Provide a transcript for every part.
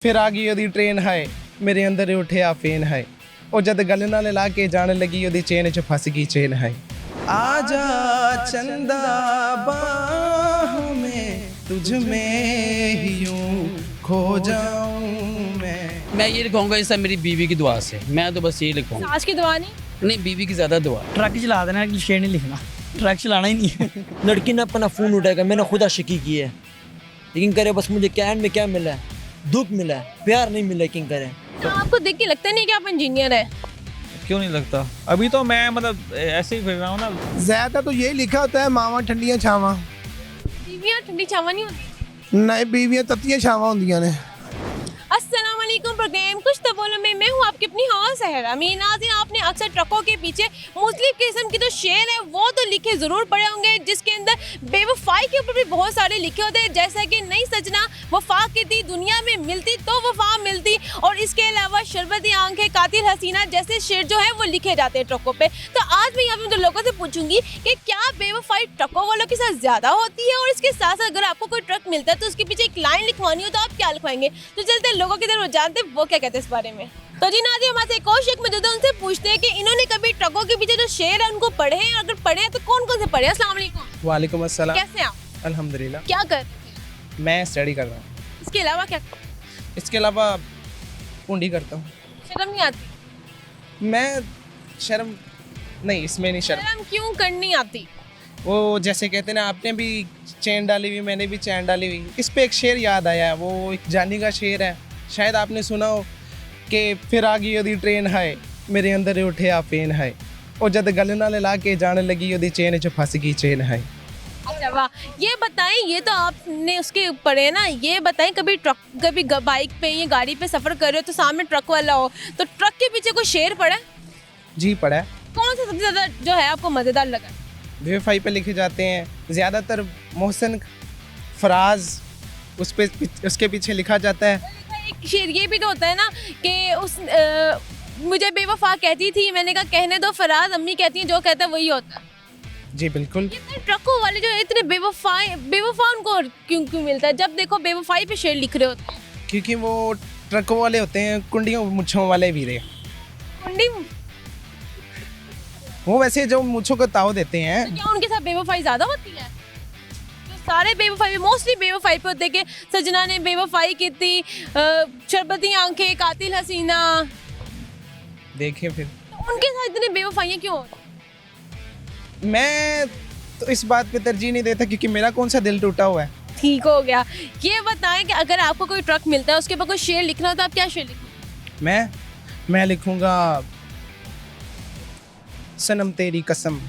फिर आ गई ओदी ट्रेन है मेरे अंदर उठिया फेन है ओ जद गल नाल ला के जान लगी ओदी चेन च फस गई चेन है आजा चंदा बाहों में तुझ में ही यूं खो जाऊं मैं ये लिखूंगा इस मेरी बीवी की दुआ से। मैं तो बस ये लिखूंगा। आज की दुआ नहीं, बीवी की ज़्यादा दुआ। ट्रक चला देना, शेर नहीं लिखना, ट्रक चलाना ही नहीं है। लड़की ने अपना फ़ोन उठाएगा, मैंने खुदा शकी की है, लेकिन करे बस मुझे क्या एंड में क्या मिला है, दुख मिला है, प्यार नहीं मिला। लेकिन करे तो आपको देख के लगता नहीं कि आप इंजीनियर है? क्यों नहीं लगता? अभी तो मैं मतलब ऐसे ही फिर रहा हूँ ना। ज्यादा तो यही लिखा होता है मावा ठंडियां छावा बीवियां ठंडी छावा नहीं होती। नहीं बीवियां ततियां छावा होंदियां ने। अस्सलाम वालेकुम। प्रोग्राम कुछ तो बोलो में मैं हूँ आपकी अपनी हाँ सहरा मीन। नाज़रीन, आपने अक्सर ट्रकों के पीछे मुस्लिम किस्म की जो शेर है वो तो लिखे ज़रूर पड़े होंगे, जिसके अंदर बेवफाई के ऊपर भी बहुत सारे लिखे होते हैं, जैसा कि नहीं सजना वफा की थी दुनिया में मिलती तो वफा मिलती, और इसके अलावा शरबती आंखें कातिल हसीना जैसे शेर जो है वो लिखे जाते हैं ट्रकों पे। तो आज मैं यहाँ पे लोगों से पूछूंगी कि क्या बेवफाई ट्रकों वालों के साथ ज़्यादा होती है, और इसके साथ साथ अगर आपको कोई ट्रक मिलता है तो उसके पीछे एक लाइन लिखवानी हो तो आप क्या लिखवाएंगे? तो चलते हैं लोगों की तरफ जानते हैं वो क्या कहते हैं इस बारे में। तो जी नाज़रीन, हमारे एक और शेख मौजूद है, उनसे पूछते हैं कि इन्होंने कभी ट्रकों के पीछे जो शेर है उनको पढ़े हैं, अगर पढ़े हैं तो कौन कौन से पढ़े हैं? अस्सलाम वालेकुम। वालेकुम अस्सलाम। कैसे हैं आप? अल्हम्दुलिल्लाह। क्या कर? मैं स्टडी कर रहा हूँ। इसके अलावा क्या? इसके अलावा पूंडी करता हूँ। शर्म नहीं आती? मैं शर्म नहीं, इसमें नहीं शर्म। शर्म क्यों करनी आती? वो जैसे कहते हैं ना, आपने भी चैन डाली हुई, मैंने भी चैन डाली हुई। इस पे एक शेर याद आया है, वो एक जानी का शेर है, शायद आपने सुना हो कि फिर आ गई ओदी ट्रेन है मेरे अंदर उठिया फेन है ओ जद गल नाल ला के जान लगी ओदी चेन च फस गई चेन है। अच्छा वाह, ये बताएं, ये तो आपने उसके पढ़े ना, ये बताएं कभी बाइक पे या गाड़ी पे सफ़र कर रहे हो तो सामने ट्रक वाला हो तो ट्रक के पीछे कोई शेर पड़ा है? जी पड़ा है। कौन सा सबसे ज़्यादा जो है आपको मज़ेदार लगा? बेवफाई पे लिखे जाते हैं ज़्यादातर, मोहसिन फराज उस पे उसके पीछे लिखा जाता है। एक शेर ये भी तो होता है ना कि मुझे बेवफा कहती थी, मैंने कहा कहने दो फराज, अम्मी कहती हैं जो कहता है वही होता है। जी बिल्कुल। ये ट्रकों वाले जो इतने बेवफा उनको क्यों मिलता है? जब देखो बेवफाई पे शेर लिख रहे होते हैं। क्योंकि वो ट्रकों वाले होते हैं कुंडियों मुच्छों वाले वीरे। कुंडी? वो वैसे जो मुच्छों को ताव देते हैं। तो क्या उनके साथ बेवफाई ज़्यादा होती है? तो सारे बेवफाई मोस्टली बेवफाई पे होते हैं कि सजना ने बेवफाई की थी, शरबती आंखें, कातिल हसीना। देखिए फिर तो उनके साथ इतने बेवफाइयाँ क्यों होती? मैं तो इस बात पे तरजीह नहीं देता क्योंकि मेरा कौन सा दिल टूटा हुआ है। ठीक हो गया। ये बताएं कि अगर आपको कोई ट्रक मिलता है उसके ऊपर कोई शेर लिखना हो तो आप क्या शेर लिखेंगे? मैं लिखूंगा सनम तेरी कसम।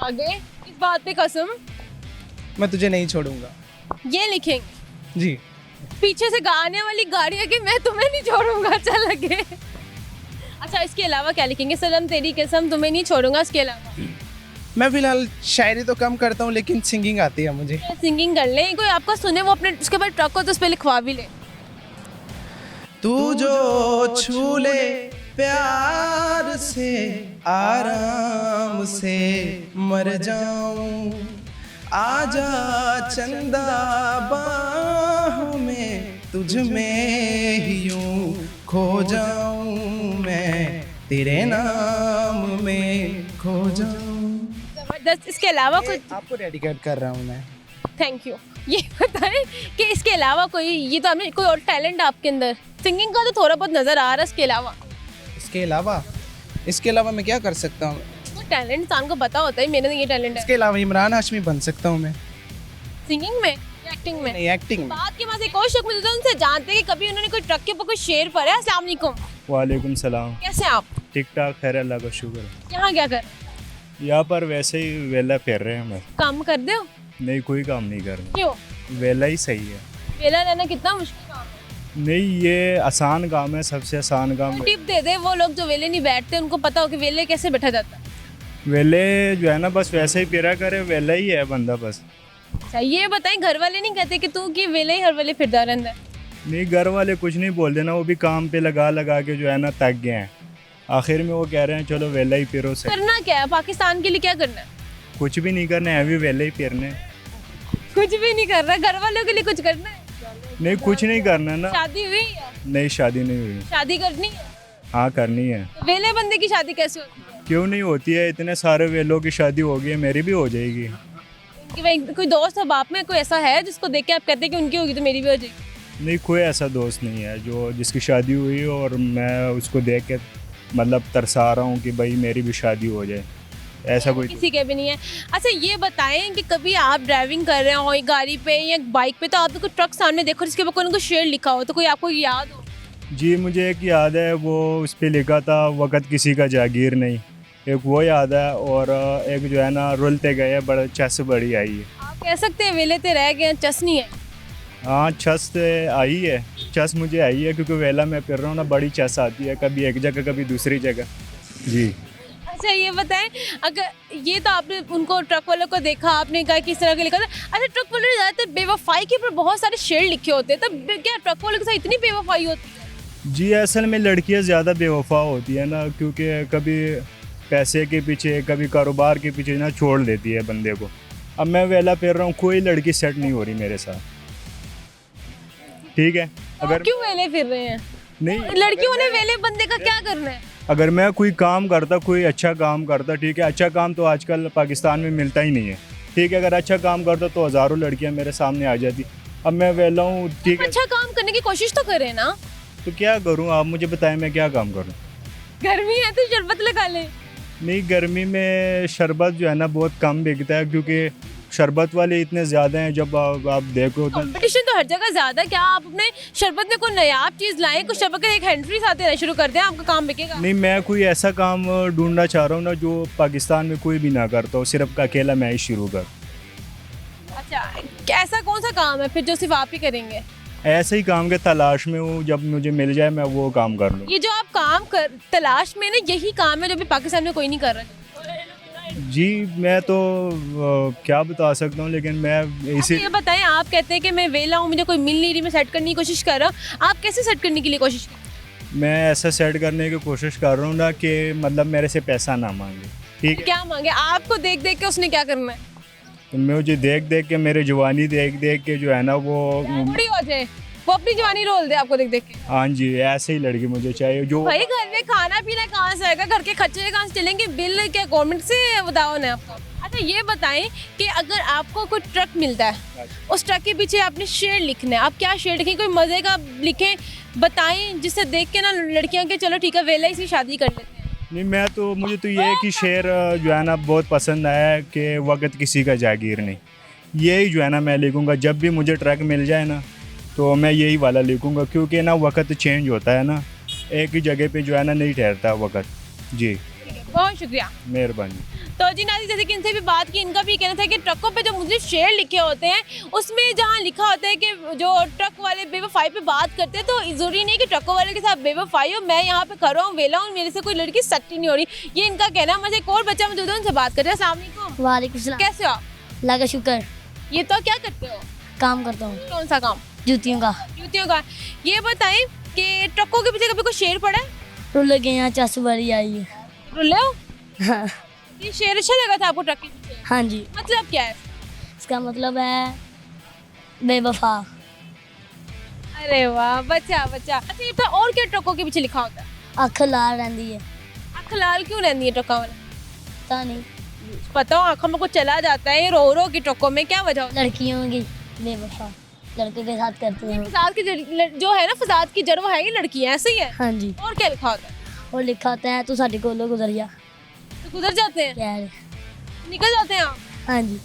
आगे इस बात पे कसम, मैं तुझे नहीं छोड़ूंगा। ये लिखेंगे। जी। पीछे से आने वाली गाड़ी है कि मैं तुम्हें नहीं छोड़ूंगा, अच्छा लगे। अच्छा, इसके अलावा क्या लिखेंगे? सनम तेरी कसम, तुम्हें नहीं छोड़ूंगा। इसके अलावा मैं फिलहाल शायरी तो कम करता हूँ लेकिन सिंगिंग आती है मुझे। सिंगिंग कर ले, कोई आपका सुने वो अपने उसके बाद ट्रक हो तो उस पर लिखवा भी ले। तू जो छू ले प्यार से आराम से मर जाऊं, आजा चंदा बाहों में तुझ में ही यूं खो जाऊं, मैं तेरे नाम में खो जाऊं। जबरदस्त। इसके अलावा कुछ? आपको डेडिकेट कर रहा हूँ मैं। Thank you. ये बताएं कि इसके अलावा कोई, ये तो आपने कोई और टैलेंट आपके अंदर? सिंगिंग का तो थोड़ा बहुत नज़र आ रहा है। इसके अलावा मैं क्या कर सकता हूँ? वो टैलेंट इंसान को पता होता है, मेरे ये टैलेंट है। इसके अलावा इमरान हाशमी बन सकता हूँ मैं। सिंगिंग में या एक्टिंग में? नहीं, एक्टिंग में। बात के पास एक और शख्स मौजूद है, उनसे जानते हैं कि कभी उन्होंने कोई ट्रक के ऊपर कोई शेर पढ़ा है। अस्सलाम वालेकुम। वालेकुम सलाम। कैसे हैं आप? ठीक ठाक, खैर अल्लाह का शुक्र है। यहाँ क्या कर? यहाँ पर वैसे ही वेला फिर रहे हैं हम। काम कर दो? नहीं, कोई काम नहीं कर रहे। क्यों? वेला ही सही है। वेला रहना कितना मुश्किल काम है? नहीं, ये आसान काम है, सबसे आसान काम है। टिप दे दे वो लोग जो वेले नहीं बैठते, उनको पता हो कि वेले कैसे बैठा जाता है। वेले जो है ना बस वैसे ही फिरा करे, वेला ही है बंदा बस। अच्छा, ये बताएं, घर वाले नहीं कहते कि तू कि वेले ही हर वेले फिरदा रहता है? नहीं, घर वाले कुछ नहीं बोल देना, वो भी काम पे लगा लगा के जो है ना थक गए हैं। आखिर में वो कह रहे हैं चलो वेला ही फिरो से। करना क्या है पाकिस्तान के लिए? क्या करना है? कुछ भी नहीं करना है, अभी वेला ही फिरने। कुछ भी नहीं कर रहा, घर वालों के लिए कुछ करना है। नहीं कुछ नहीं करना ना। शादी हुई है? नहीं शादी नहीं हुई। शादी करनी है? हाँ करनी है। तो वेले बंदे की शादी कैसे होती है? क्यों नहीं होती है, इतने सारे वेलों की शादी हो गई है, मेरी भी हो जाएगी। कि भाई कोई दोस्त हो बाप में कोई ऐसा है जिसको देख के आप कहते हैं कि उनकी होगी तो मेरी भी हो जाएगी? नहीं कोई ऐसा दोस्त नहीं है जो जिसकी शादी हुई और मैं उसको देख के मतलब तरसा रहा हूँ कि भाई मेरी भी शादी हो जाए, ऐसा कोई। किसी के भी नहीं है। अच्छा ये बताएं कि कभी आप ड्राइविंग कर रहे हो गाड़ी पे या बाइक पे तो आपने कोई ट्रक सामने देखो जिसके ऊपर कोई ना कोई शेर लिखा हो, तो कोई आपको याद हो? जी मुझे एक याद है, वो उस पर लिखा था वक़्त किसी का जागीर नहीं, एक वो याद है। और एक जो है ना रुलते गए बड़ा चस बड़ी आई है। आप कह सकते हैं वेले ते रह गए चस नहीं है? हाँ चस आई है, चस मुझे आई है क्योंकि वेला मैं फिर रहा हूँ ना, बड़ी चस आती है कभी एक जगह कभी दूसरी जगह। जी अच्छा ये बताएं, अगर ये तो आपने उनको ट्रक वालों को देखा, आपने कहा किस तरह का लिखा था। अच्छा ट्रक वालों ने ज़्यादातर बेवफाई के ऊपर बहुत सारे शेर लिखे होते हैं, तब क्या ट्रक वालों के साथ इतनी बेवफाई होती है? जी असल में लड़कियाँ ज़्यादा बेवफा होती है ना, क्योंकि कभी पैसे के पीछे कभी कारोबार के पीछे ना छोड़ देती है बंदे को। अब मैं वेला फिर रहा हूँ, कोई लड़की सेट नहीं हो रही मेरे साथ, ठीक है। अगर क्यों वेले फिर रहे हैं? नहीं लड़कियों ने वेले बंदे का क्या करना है? अगर मैं कोई काम करता, कोई अच्छा काम करता, ठीक है, अच्छा काम तो आजकल पाकिस्तान में मिलता ही नहीं है, ठीक है। अगर अच्छा काम करता तो हज़ारों लड़कियां मेरे सामने आ जाती। अब मैं वेला हूँ, ठीक है। अच्छा काम करने की कोशिश तो करें ना। तो क्या करूँ आप मुझे बताएं, मैं क्या काम करूँ? गर्मी है तो शरबत लगा ले। नहीं गर्मी में शरबत जो है ना बहुत कम बिकता है, क्योंकि शरबत वाले इतने ज़्यादा हैं। जब आप देखो तो कंपटीशन तो हर जगह ज्यादा है। क्या आप अपने शरबत में कोई नायाब चीज लाएं, कुछ शरबत के एक हैंड्रीज आते रहना शुरू कर दें, आपका काम बिकेगा। नहीं मैं कोई ऐसा काम ढूंढना चाह रहा हूँ ना जो पाकिस्तान में कोई भी ना करता हो, सिर्फ अकेला मैं ही शुरू कर। अच्छा ऐसा कौन सा काम है फिर जो सिर्फ आप ही करेंगे? ऐसे ही काम के तलाश में हूँ, जब मुझे मिल जाए मैं वो काम कर लूँ। ये जो आप काम कर तलाश में ना, यही काम है जो अभी पाकिस्तान में कोई नहीं कर रहा। जी मैं तो क्या बता सकता हूँ, लेकिन मैं इसी ये बताएं, आप कहते हैं कि मैं वेला हूँ, मुझे कोई मिल नहीं रही, मैं सेट करने की कोशिश कर रहा हूँ। आप कैसे सेट करने के लिए कोशिश कर रहे हैं? मैं ऐसा सेट करने की कोशिश कर रहा हूँ ना कि मतलब मेरे से पैसा ना मांगे, ठीक है। क्या मांगे? आपको देख देख के उसने क्या करना है? तो मुझे देख देख के, मेरे जवानी देख देख के जो है ना वो थोड़ी हो जाए, वो अपनी जवानी रोल दे आपको देख देख के। हाँ जी ऐसे ही लड़की मुझे चाहिए जो। भाई घर में खाना पीना कहाँ से आएगा, घर के खर्चे कहाँ से चलेंगे, बिल क्या गवर्नमेंट से बताओ ना आपको। अच्छा ये बताएं कि अगर आपको कोई ट्रक मिलता है, उस ट्रक के पीछे आपने शेर लिखना है, आप क्या शेर लिखें? कोई मजे का लिखें, बताएं, जिससे देख के ना लड़कियां के चलो ठीक है वेला इसी शादी कर लेते हैं। नहीं मैं तो मुझे तो ये है कि शेर जो है ना बहुत पसंद आया है कि वक़्त किसी का जागीर नहीं, यही जो है ना मैं लिखूँगा। जब भी मुझे ट्रक मिल जाए ना तो मैं यही वाला लिखूँगा, क्योंकि ना वक़्त चेंज होता है ना, एक ही जगह पे जो है ना नहीं ठहरता वक़्त। जी बहुत शुक्रिया, मेहरबानी। तो जी नाज़रीन जैसे कि इनसे भी बात की, इनका भी कहना था कि ट्रकों पे जो मुझे शेर लिखे होते हैं उसमें जहाँ लिखा होता है कि जो ट्रक वाले बेवफाई पे बात करते हैं, तो ज़रूरी नहीं कि ट्रकों वाले के साथ बेवफाई हो। मैं यहाँ पे खड़ा हूँ, वेला हूँ, मेरे से कोई लड़की सच्ची नहीं हो रही, ये इनका कहना है। मुझे एक और बच्चा मौजूद है, उनसे बात करते हैं। अस्सलाम वालेकुम। वालेकुम सलाम। कैसे हो आप? अल्लाह का शुक्र। ये तो क्या करते हो? काम करता हूँ, कौन सा काम? जूतियों का। जूतियों का। ये बताएं कि ट्रकों के पीछे कभी कोई शेर पड़ा है? रुल गए यहाँ चस बड़ी आई है। रुले हो? हाँ, ये शेर अच्छा लगा था आपको ट्रक के पीछे? हाँ जी, मतलब क्या है? इसका मतलब है बेवफा। अरे वाह बच्चा बच्चा। अच्छा ये बताओ और क्या ट्रकों के पीछे लिखा होता है? अख लाल रहती है। आँख लाल क्यों रहती है ट्रकों वाले? पता नहीं, पता हो आँखों में कुछ चला जाता है रो रो की ट्रकों में, क्या वजह? लड़कियों की बेवफा लड़के के साथ करते हैं। फसाद की जो है ना, फसाद की जड़ वो है ही लड़कियां, ऐसे ही है। हाँ जी, और क्या लिखा होता है? और लिखा होता है तू साढ़े कोलो गुजर जा। तो गुजर जाते हैं, क्या है? निकल जाते हैं आप। हाँ जी,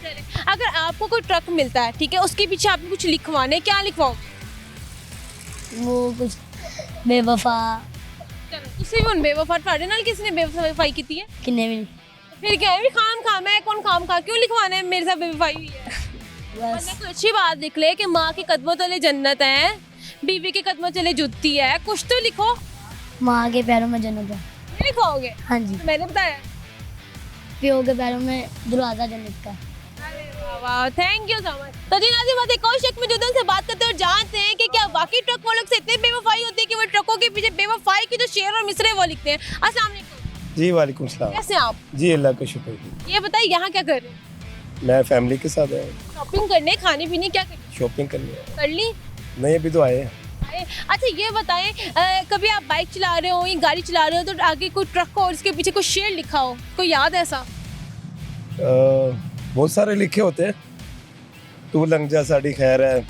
चले। अगर आपको कोई ट्रक मिलता है, ठीक है, उसके पीछे आपने कुछ लिखवाने, क्या लिखवाओगे? वो कुछ बेवफा चलो उससे भी उन बेवफा फाड़े नाल किसने बेवफाई की है? किन्ने भी नहीं। फिर क्या है, खाम खाम है, कौन खाम खा क्यों लिखवाना है मेरे साथ बेवफाई हुई है? बस वरना कोई अच्छी बात लिख ले कि माँ के कदमों तले जन्नत है, बीवी के कदमों तले जुत्ती है, कुछ तो लिखो। माँ के पैरों में जन्नत है। नहीं लिखवाओगे? हाँ जी, तो मैंने बताया। प्यो के पैरों में दरवाजा जन्नत का। वाह थैंक यू सो मच। तो जी नाज़रीन बात एक और शख्स मौजूद है, उनसे बात करते हैं और जानते हैं कि क्या वाकई ट्रक वालों से इतनी बेवफाई होती है कि वो ट्रकों के पीछे बेवफाई की जो शेर और मिसरे वो लिखते हैं। अस्सलाम वालेकुम। जी वालेकुम सलाम। कैसे हैं आप? जी अल्लाह का शुक्र। ये बताइए यहाँ क्या कर रहे हैं? मैं फैमिली के साथ आया, शॉपिंग करने, खाने पीने क्या कर शॉपिंग करनी है। कर ली? नहीं अभी तो आए हैं। अच्छा ये बताएं, कभी आप बाइक चला रहे हो या गाड़ी चला रहे हो तो आगे कोई ट्रक हो और उसके पीछे कोई शेर लिखा हो, कोई याद है ऐसा? बहुत सारे लिखे होते हैं, तू लंग जा साड़ी खैर है,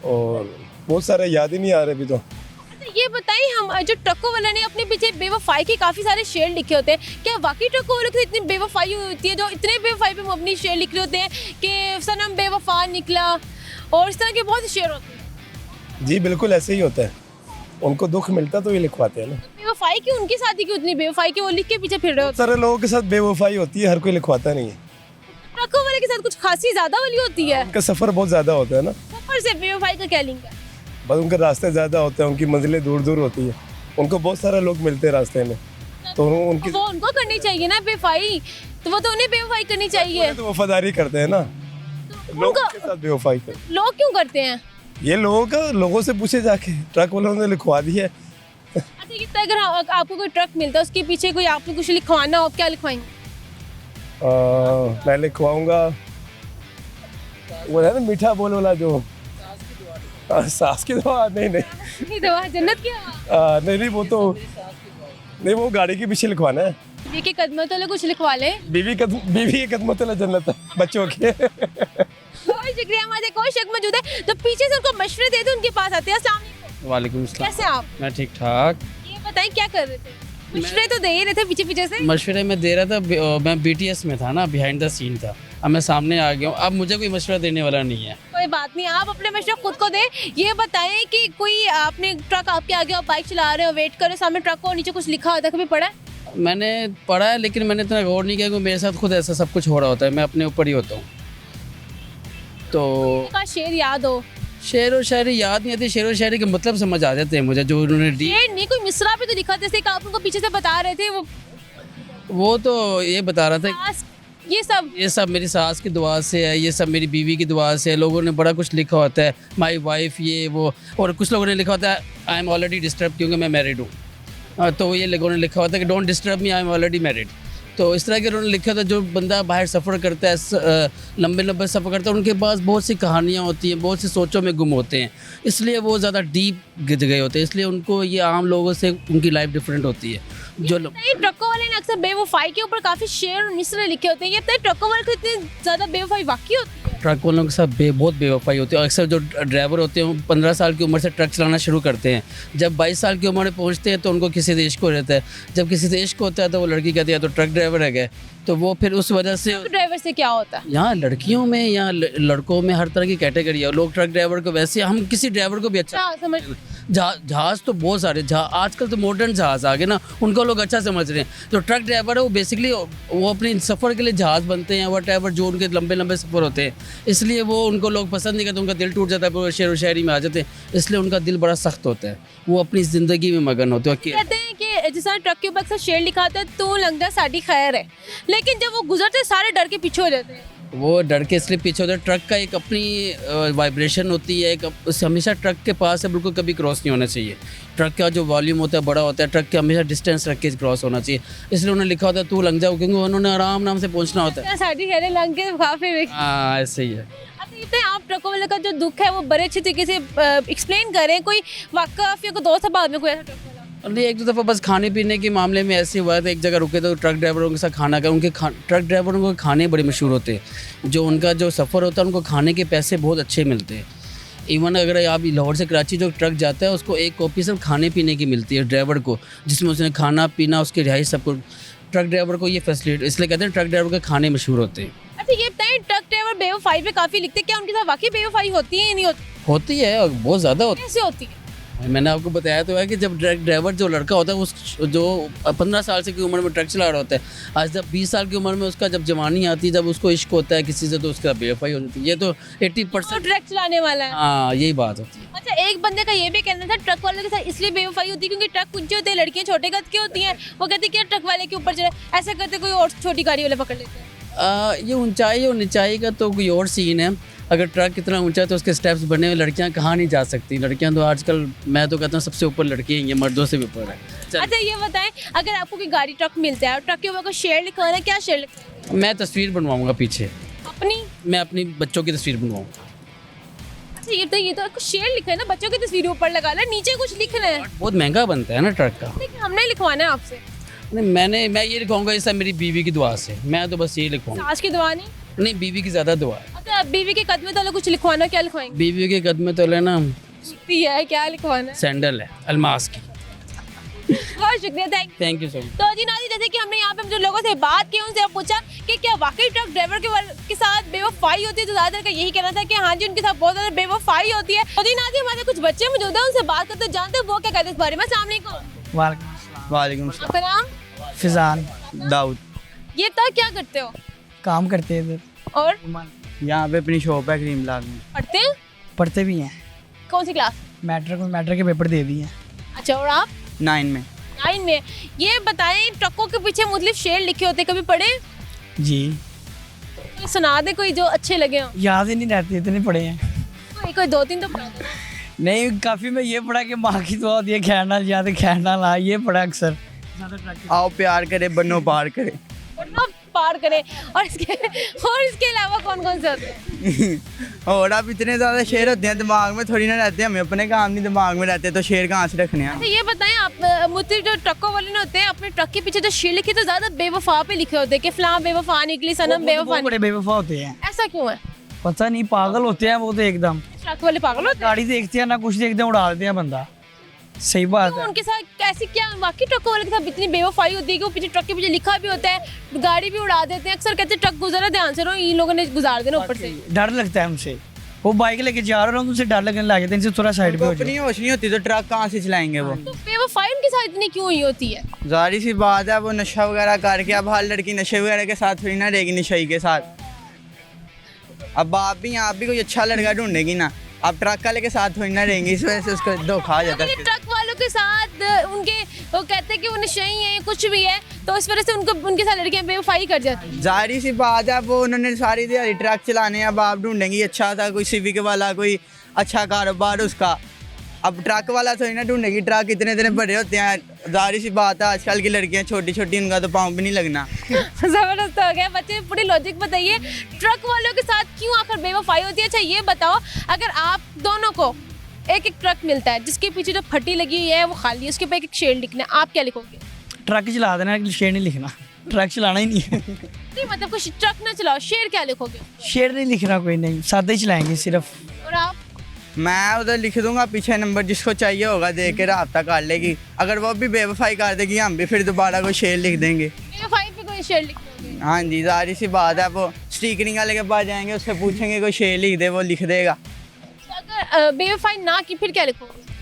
और बहुत सारे याद ही नहीं आ रहे अभी तो। अच्छा ये बताइए, हम जो ट्रकों वाले ने अपने पीछे बेवफाई के काफ़ी सारे शेर लिखे होते हैं, क्या वाकई ट्रकों वालों की इतनी बेवफाई होती है जो इतने बेवफाई पे अपनी शेर लिख रहे होते हैं कि सनम बेवफा निकला, और इस तरह के बहुत से शेर होते हैं? जी बिल्कुल ऐसे ही होता है, उनको दुख मिलता तो ये लिखवाते हैं ना। बेवफाई की उनके साथ ही क्यों उतनी बेवफाई की वो लिख के पीछे फिर रहे होते सारे लोगों के साथ बेवफाई होती है, हर कोई लिखवाता नहीं है। हैं? ट्रकों वाले के साथ कुछ खासी ज़्यादा वाली होती है, उनका सफ़र बहुत ज़्यादा होता है ना, सफर से बेवफाई का क्या लिंक है? बस उनके रास्ते ज़्यादा होते हैं, उनकी मंजिलें दूर दूर होती है, उनको बहुत सारे लोग मिलते हैं रास्ते में, तो उनकी वो उनको करनी चाहिए ना बेवफाई, तो वो तो उन्हें बेवफाई करनी चाहिए। तो वफादारी करते हैं ना, लोगों उनका के साथ बेवफाई करते लोग क्यों करते हैं? हैं। ये लोगों से पूछे जाके, ट्रक वालों ने लिखवा दी है। अच्छा ये तो अगर आपको कोई ट्रक मिलता है उसके पीछे कोई आपने कुछ लिखवाना हो, आप क्या लिखवाएंगे? मैं लिखवाऊंगा वो है ना मीठा बोल वाला जो सास की दुआ, नहीं नहीं ये दवा जन्नत की हवा। नहीं वो तो नहीं, वो गाड़ी के पीछे लिखवाना है, ये के कदमों तले कुछ लिखवा ले। बीवी के कदमों तले जन्नत है बच्चों के। कोई शुक्रिया, हमारे कोई शक मौजूद है तो पीछे से उनको मशवरे देते उनके पास आते हैं। अस्सलाम वालेकुम। वालेकुम अस्सलाम। कैसे आप? मैं ठीक ठाक। ये बताएं क्या कर रहे थे? मशवरे तो दे ही रहे थे पीछे पीछे से। मशवरे में दे रहा था, मैं BTS में था ना, बिहाइंड द सीन था। अब मैं सामने आ गया हूँ, अब मुझे कोई मशवरा देने वाला नहीं है। कोई बात नहीं, आप अपने मशवरे खुद को दे। ये बताएं कि कोई आपने ट्रक आपके आगे, आप बाइक चला रहे हो, वेट कर रहे हो, सामने ट्रक को नीचे कुछ लिखा होता है, कभी पढ़ा है? मैंने पढ़ा है लेकिन मैंने इतना गौर नहीं किया कि मेरे साथ खुद ऐसा सब कुछ हो रहा होता है, मैं अपने ऊपर ही होता हूँ। तो का शेर याद हो? शेर और शायरी याद नहीं आती, शेर और शायरी के मतलब समझ आ जाते हैं मुझे, जो उन्होंने दी। शेर नहीं, कोई मिसरा पे तो लिखा, जैसे कि आप उनको पीछे से बता रहे थे वो तो ये बता रहा था, ये सब मेरी सास की दुआ से है, ये सब मेरी बीवी की दुआ से है। लोगों ने बड़ा कुछ लिखा होता है, माई वाइफ ये वो, और कुछ लोगों ने लिखा होता है आई एम ऑलरेडी डिस्टर्ब, क्योंकि मैं मैरिड हूँ। तो ये लोगों ने लिखा होता है कि don't disturb me, I am already married. तो इस तरह के उन्होंने लिखा था। जो बंदा बाहर सफ़र करता है, लंबे लंबे सफ़र करता है, उनके पास बहुत सी कहानियाँ होती हैं, बहुत सी सोचों में गुम होते हैं, इसलिए वो ज़्यादा डीप गिर गए होते हैं, इसलिए उनको ये आम लोगों से उनकी लाइफ डिफरेंट होती है। जो ट्रकों वाले ने अक्सर बेवफाई के ऊपर काफ़ी शेर और मिसरे लिखे होते हैं, ये अपने ट्रकों वाले को इतनी ज़्यादा बेवफाई वाकई होती है? ट्रक वालों के साथ बहुत बेवफाई होती है। अक्सर जो ड्राइवर होते हैं वो 15 साल की उम्र से ट्रक चलाना शुरू करते हैं, जब 22 साल की उम्र में पहुंचते हैं तो उनको किसी देश को रहता है, जब किसी देश को होता है तो वो लड़की कहती है तो ट्रक ड्राइवर है गए, तो वो फिर उस वजह से ड्राइवर से क्या होता है? यहाँ लड़कियों में या लड़कों में हर तरह की कैटेगरी है। लोग ट्रक ड्राइवर को वैसे, हम किसी ड्राइवर को भी अच्छा समझ, जहाज़ तो बहुत सारे आजकल तो मॉडर्न जहाज़ आ गए ना, उनको लोग अच्छा समझ रहे हैं। जो ट्रक ड्राइवर है वो बेसिकली वो अपने सफ़र के लिए जहाज़ बनते हैं, वट एवर जो उनके लंबे लंबे सफ़र होते हैं, इसलिए वो उनको लोग पसंद नहीं करते, उनका दिल टूट जाता है, वो शेर व शायरी में आ जाते हैं, इसलिए उनका दिल बड़ा सख्त होता है, वो अपनी ज़िंदगी में मगन होते हैं। कहते हैं कि जिस ट्रक के ऊपर अक्सर शेर लिखा होता है तो लंगदा साड़ी खैर है, लेकिन जब वो गुजरते सारे डर के पीछे हो जाते हैं। वो डर के इसलिए पीछे होता है, ट्रक का एक अपनी वाइब्रेशन होती है, एक हमेशा ट्रक के पास से बिल्कुल कभी क्रॉस नहीं होना चाहिए। ट्रक का जो वॉल्यूम होता है बड़ा होता है, ट्रक के हमेशा डिस्टेंस रख के क्रॉस होना चाहिए, इसलिए उन्होंने लिखा होता है तू लंग जाओ, क्योंकि उन्होंने आराम नाम से पहुंचना होता है। साड़ी खैर लंग के काफी। हाँ ऐसे ही है। अच्छा आप ट्रकों वाले का जो दुख है वो बड़े अच्छे तरीके से एक्सप्लेन करें, कोई वाकफ या कोई दोस्त बाद में कोई ऐसा ट्रक वाला? नहीं, एक दो दफ़ा बस खाने पीने के मामले में ऐसे हुआ था, एक जगह रुके तो ट्रक ड्राइवरों के साथ खाना का, उनके ट्रक ड्राइवरों को खाने बड़े मशहूर होते हैं, जो उनका जो सफ़र होता है उनको खाने के पैसे बहुत अच्छे मिलते हैं। इवन अगर आप लाहौर से कराची जो ट्रक जाता है उसको एक कॉपी सिर्फ खाने पीने की मिलती है ड्राइवर को, जिसमें उसने खाना पीना उसकी रिहाइश सब कुछ, ट्रक ड्राइवर को ये फैसिलिटी, इसलिए कहते हैं ट्रक ड्राइवर के खाने मशहूर होते हैं। अच्छा ये बताएं, ट्रक ड्राइवर बेवफाई पे काफ़ी लिखते हैं, क्या उनके साथ वाकई बेवफाई होती है या नहीं होती? होती है और बहुत ज़्यादा होती है। कैसे होती है? मैंने आपको बताया तो है कि जब ड्राइवर जो लड़का होता है उस जो 15 साल से की उम्र में ट्रक चला रहा होता है, आज जब 20 साल की उम्र में उसका जब जवानी आती है, जब उसको इश्क होता है किसी से, तो उसका बेवफाई हो जाती है। ये तो 80% ट्रक चलाने वाला है। हाँ यही बात होती है। अच्छा एक बंदे का ये भी कहना था ट्रक वाले के साथ इसलिए बेवफाई होती है क्योंकि ट्रक ऊंचे होते हैं, लड़कियां छोटे कद की होती हैं, वो कहते हैं कि ट्रक वाले के ऊपर चढ़े, ऐसा करते कोई और छोटी गाड़ी वाले पकड़ लेते हैं। ये ऊंचाई और निचाई का तो कोई और सीन है। अगर ट्रक कितना ऊंचा है तो उसके स्टेप्स बने हुए, लड़कियां कहाँ नहीं जा सकती। लड़कियां तो आजकल मैं तो कहता हूँ सबसे ऊपर लड़कियां ही हैं, मर्दों से भी ऊपर है। अच्छा ये बताएं, अगर आपको कोई गाड़ी ट्रक मिलता है और ट्रक के ऊपर कोई शेर लिखवाना है, क्या शेर लिखवाना है? मैं तस्वीर बनवाऊँगा पीछे अपनी? मैं अपनी बच्चों की तस्वीर बनवाऊँगा। अच्छा ये तो कुछ शेर लिखा है ना, बच्चों की तस्वीर ऊपर लगा ला, नीचे कुछ लिखना है। बहुत महंगा बनता है ना ट्रक का। लेकिन हमने लिखवाना है आपसे। नहीं मैं ये लिखवाऊंगा ये सब मेरी बीवी की दुआ से, मैं तो बस ये लिखवाऊंगा। सास की दुआ नहीं? नहीं, बीवी की ज़्यादा दुआ है। अच्छा बीवी के कदमे तले कुछ लिखवाना, क्या लिखवाएंगे? बीवी के कदम में तो लेना जुत्ती है, क्या लिखवाना है? सैंडल है अलमास की। बहुत शुक्रिया, थैंक यू सो मच। तो जी नाज़रीन, जैसे कि हमने यहाँ पे जो लोगों से बात की उनसे पूछा कि क्या वाकई ट्रक ड्राइवर के साथ बेवफाई होती है, तो ज़्यादातर का यही कहना था कि हाँ जी उनके साथ बहुत ज़्यादा बेवफाई होती है। तो जी नाज़रीन, हमारे कुछ बच्चे मौजूद हैं, उनसे बात करते जानते हैं वो क्या कहते हैं इस बारे में। अस्सलाम वालेकुम। वालेकुम आपका नाम? फिजान दाऊद। ये तक क्या करते हो? काम करते हैं इधर, और यहाँ पे अपनी शॉप है क्रीम लाग में। पढ़ते हैं? पढ़ते भी हैं। कौन सी क्लास? मैट्रिक के पेपर दे दिए हैं। अच्छा, और आप? 9 में। 9 में। ये बताएं, ट्रकों के पीछे मुख्तलिफ शेर लिखे होते, कभी पढ़े? जी, कोई सुना दे कोई जो अच्छे लगे हो। याद ही नहीं रहते, इतने पढ़े हैं। कोई 2-3 तो पढ़ा दो। नहीं, काफ़ी मैं ये पढ़ा कि माँ की दुआ होती है, खैरना याद खैरना ला, ये पढ़ा अक्सर। आओ प्यार करे बनो पार करे। वरना पार करें। और इसके अलावा कौन कौन से होते हैं? और अब इतने ज़्यादा शेर होते हैं, दिमाग में थोड़ी ना रहते हैं, हमें अपने काम नहीं दिमाग में रहते, तो शेर कहाँ से रखने हैं। अच्छा ये बताएं, आप मुझसे जो ट्रकों वाले ने होते हैं, अपने ट्रक के पीछे जो शेर लिखे तो ज़्यादा बेवफा पे लिखे होते हैं कि फलां बेवफा निकली, सनम बेवफा बड़े बेवफा होते हैं। निकली। ऐसा क्यों है? पता नहीं, पागल होते हैं वो तो एकदम। ट्रक वाले पागल होते हैं? गाड़ी देखते हैं ना कुछ देखते हैं, उड़ा देते हैं बंदा। सही बात क्यों है। उनके साथ ऐसी क्या वाकई ट्रकों वाले के साथ इतनी बेवफाई होती है कि वो पीछे ट्रक के पीछे लिखा भी होता है, गाड़ी भी उड़ा देते हैं। अक्सर कहते हैं ट्रक गुजरा, ध्यान से रहो, इन लोगों ने गुजार देना ऊपर से। डर लगता है उनसे, वो बाइक लेके जा रहे हो उनसे डर लगने लग जाता है, इनसे थोड़ा साइड पे हो अपनी होश नहीं होती तो ट्रक कहाँ से चलाएंगे वो। तो बेवफाई उनके साथ इतनी क्यों हुई होती है? जाहिर सी बात है, वो नशा वगैरह करके, अब हर लड़की नशे वगैरह के साथ थोड़ी ना रहेगी, नशई के साथ। अब आप भी कोई अच्छा लड़का ढूंढेगी ना, आप ट्रक वाले के साथ थोड़ी ना रहेंगी, इस वजह से उसको धोखा आ जाता है। ट्रक वालों के साथ उनके वो कहते हैं कि वो नशेई है, कुछ भी है, तो इस वजह से उनके साथ लड़कियां बेवफाई कर जाती हैं। जाहिर सी बात है, वो उन्होंने सारी दिहाड़ी ट्रक चलाने, अब आप ढूंढेंगी अच्छा था कोई सिविक वाला, कोई अच्छा कारोबार उसका। अब ट्रक वाला थोड़ी ना ढूंढेगी, ट्रक इतने इतने बड़े होते हैं। जाहिर सी बात है, आजकल की लड़कियां छोटी छोटी, उनका तो पाँव भी नहीं लगना। जबरदस्त हो गया। बच्चे पूरी लॉजिक बताइए, ट्रक वालों के साथ क्यों आखिर बेवफाई होती है? अच्छा ये बताओ, अगर आप दोनों को एक ट्रक मिलता है जिसके पीछे जो फटी लगी हुई है वो खाली है, उसके ऊपर एक शेर लिखना है, आप क्या लिखोगे? ट्रक चला देना, शेर नहीं लिखना। ट्रक चलाना ही नहीं है। नहीं मतलब कुछ ट्रक ना चलाओ, शेर क्या लिखोगे? शेर नहीं लिखना, कोई नहीं, सादा ही चलाएंगे सिर्फ। और आप? मैं उधर लिख दूंगा पीछे नंबर, जिसको चाहिए होगा दे के राब्ता कर लेगी। अगर वो भी बेवफाई कर देगी, हम भी फिर दोबारा कोई शेर लिख देंगे। बेवफाई पे कोई शेर लिखोगे? हाँ जी, जाहिर सी बात है, वो स्टिकरिंग वाले के पास जाएंगे, उससे पूछेंगे कोई शेर लिख दे, वो लिख देगा। अगर बेवफाई ना की फिर क्या लिखोगे?